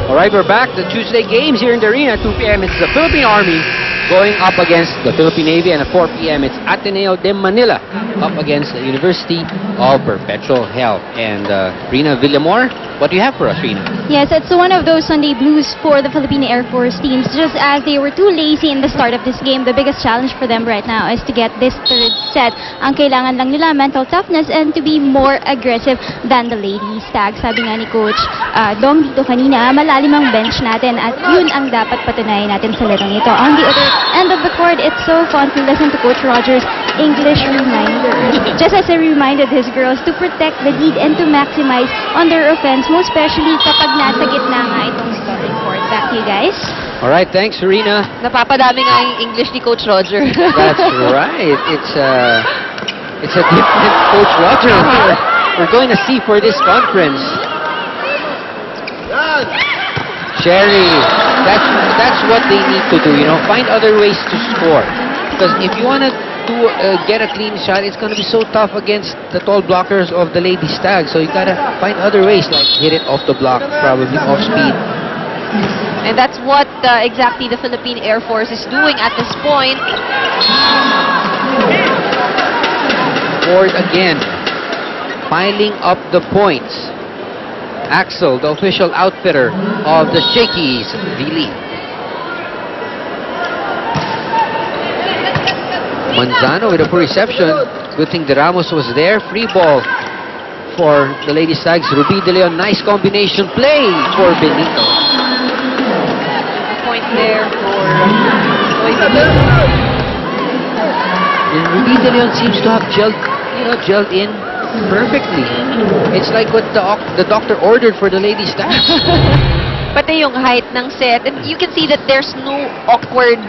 Alright, we're back. The Tuesday games here in the arena at 2 p.m. It's the Philippine Army going up against the Philippine Navy, and at 4 p.m. it's Ateneo de Manila up against the University of Perpetual Health. And Rina Villamor, what do you have for us, Rina? Yes, it's one of those Sunday blues for the Philippine Air Force teams. Just as they were too lazy in the start of this game, the biggest challenge for them right now is to get this third set. Ang kailangan lang nila mental toughness and to be more aggressive than the Lady Stags. Sabi nga ni Coach Dong dito kanina, malalim ang bench natin at yun ang dapat patunayan natin sa larong ito. On the other end of the court, it's so fun to listen to Coach Rogers' English reminder. Just as he reminded his girls to protect the lead and to maximize on their offense, most especially kapag nasa gitna nga itong scoring court. Back to you guys. Alright, thanks, Rina. Napapadami nga yung English ni Coach Roger. That's right. It's a different Coach Roger we're going to see for this conference. Sherry, that's what they need to do, you know, find other ways to score. Because if you want to get a clean shot, it's going to be so tough against the tall blockers of the Lady Stag. So you got to find other ways, like hit it off the block, probably off speed. And that's what exactly the Philippine Air Force is doing at this point. Ford again, piling up the points. Axel, the official outfitter of the Shakey's V-League. Manzano with a poor reception. Good thing De Ramos was there. Free ball for the Lady Stags. Ruby De Leon, nice combination play for Benito. Point there for And Ruby De Leon seems to have gelled in perfectly. It's like what the doctor ordered for the Lady Stags. Pati yung height ng set. And you can see that there's no awkward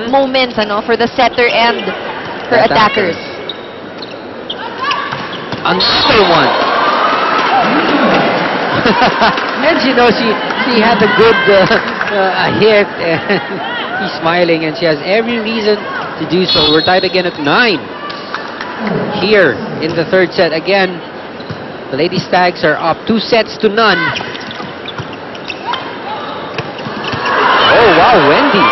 moments for the setter and her attackers. Another one. And you know, she had a good hit. He's smiling and she has every reason to do so. We're tied again at 9. Here in the third set. Again, the Lady Stags are up 2-0. Oh, wow, Wendy.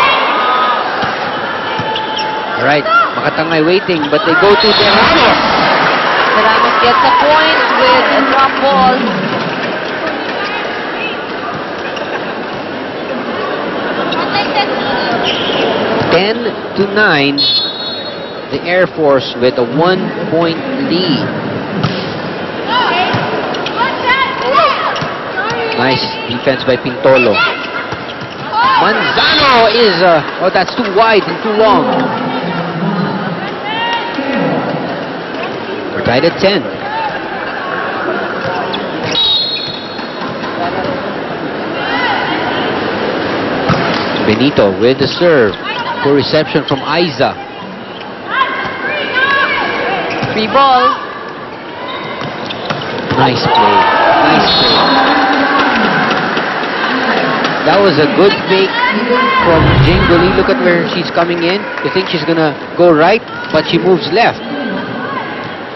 Alright, Makatangay waiting, but they go to De Ramos. De Ramos gets a point with a drop ball. (10-9). The Air Force with a 1-point lead. Nice defense by Pintolo. Manzano is, oh, that's too wide and too long. We're tied at 10. Benito with the serve. Poor reception from Aiza. Free ball. Nice play. Nice play. That was a good fake from Jane Goli. Look at where she's coming in. You think she's gonna go right, but she moves left.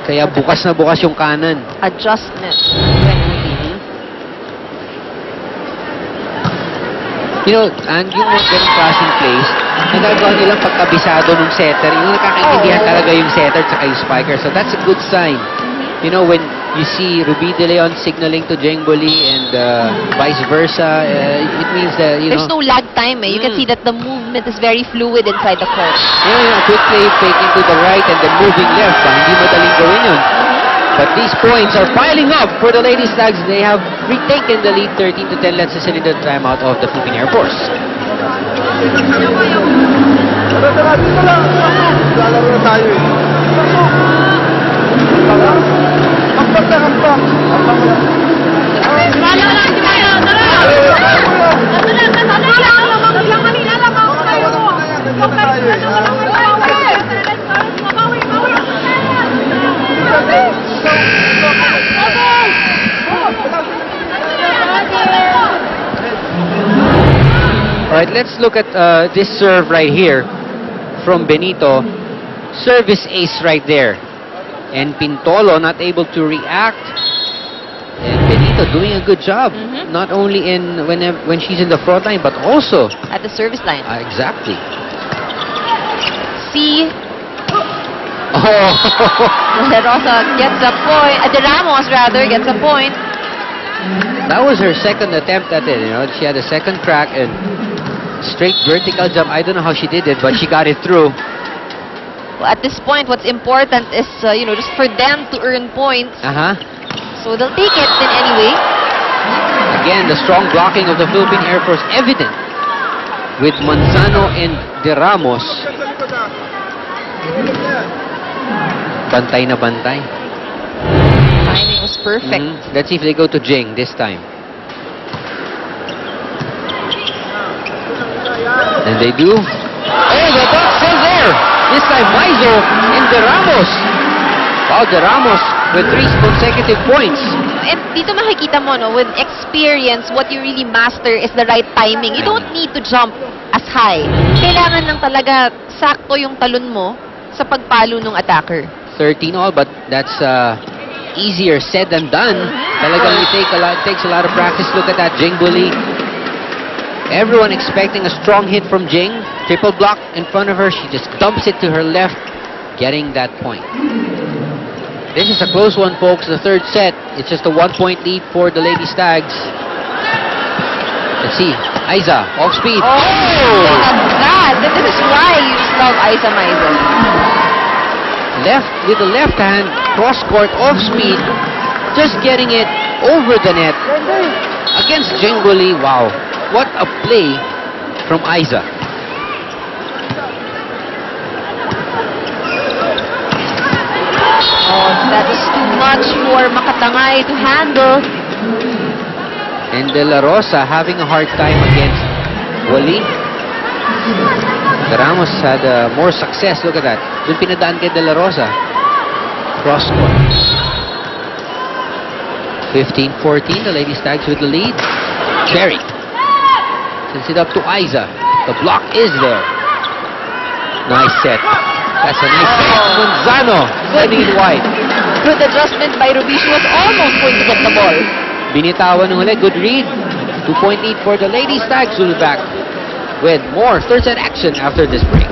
Kaya bukas na bukas yung kanan. Adjustment. You know, and yung mga ganong passing plays, nagagawa nilang pagkabisado ng setter. Yung nakakaintindihan talaga yung setter at yung spiker. So that's a good sign. You know, when you see Ruby De Leon signaling to Jeng Boli and vice versa, it means that, you There's no lag time. You can see that the movement is very fluid inside the court. Yeah, quick play, faking to the right and then moving left. Hindi madaling gawin yun. But these points are piling up for the Lady Stags. They have retaken the lead 13-10. Let's listen to the timeout of the Philippine Air Force. Alright, let's look at this serve right here from Benito. Service ace right there. And Pintolo not able to react. And Benito Rubito doing a good job. Not only in when she's in the front line, but also At the service line. exactly. See, Oh, De Rosa gets a point. De Ramos, rather, gets a point. that was her second attempt at it. You know, she had a second crack and straight vertical jump. I don't know how she did it, but she got it through. Well, at this point, what's important is, just for them to earn points. So they'll take it in anyway. Again, the strong blocking of the Philippine Air Force evident with Manzano and De Ramos. Bantay na bantay. Timing was perfect. Let's see if they go to Jing this time. And they do. Oh, the block still there. This time, Maizo and De Ramos. Wow, De Ramos with 3 consecutive points. And dito makikita mo, no, with experience, what you really master is the right timing. You don't need to jump as high. Kailangan lang talaga sakto yung talon mo sa pagpalo ng attacker. 13 all, but that's easier said than done. Talagang takes a lot of practice. Look at that Jing Bully. Everyone expecting a strong hit from Jing. Triple block in front of her. She just dumps it to her left, getting that point. This is a close one, folks. The third set. It's just a 1-point lead for the Lady Stags. Let's see. Aiza, off speed. Oh! Look at that! This is why you love Aiza Maizo. Left with the left hand, cross court, off speed, just getting it over the net against Jenguli. Wow, what a play from Aiza. Oh, that was too much for Makatangay to handle. And De La Rosa having a hard time against Wali. De Ramos had more success. Look at that. Doon pinadaan kay De La Rosa. Cross court. 15-14. The Lady Stags with the lead. Cherry sends it up to Aiza. The block is there. Nice set. That's a nice set. Manzano sending it wide. Good adjustment by Ruby. She was almost going to get the ball. Binitawan ng ulit. Good read. 2-point lead for the Lady Stags. We'll be back with more third set action after this break.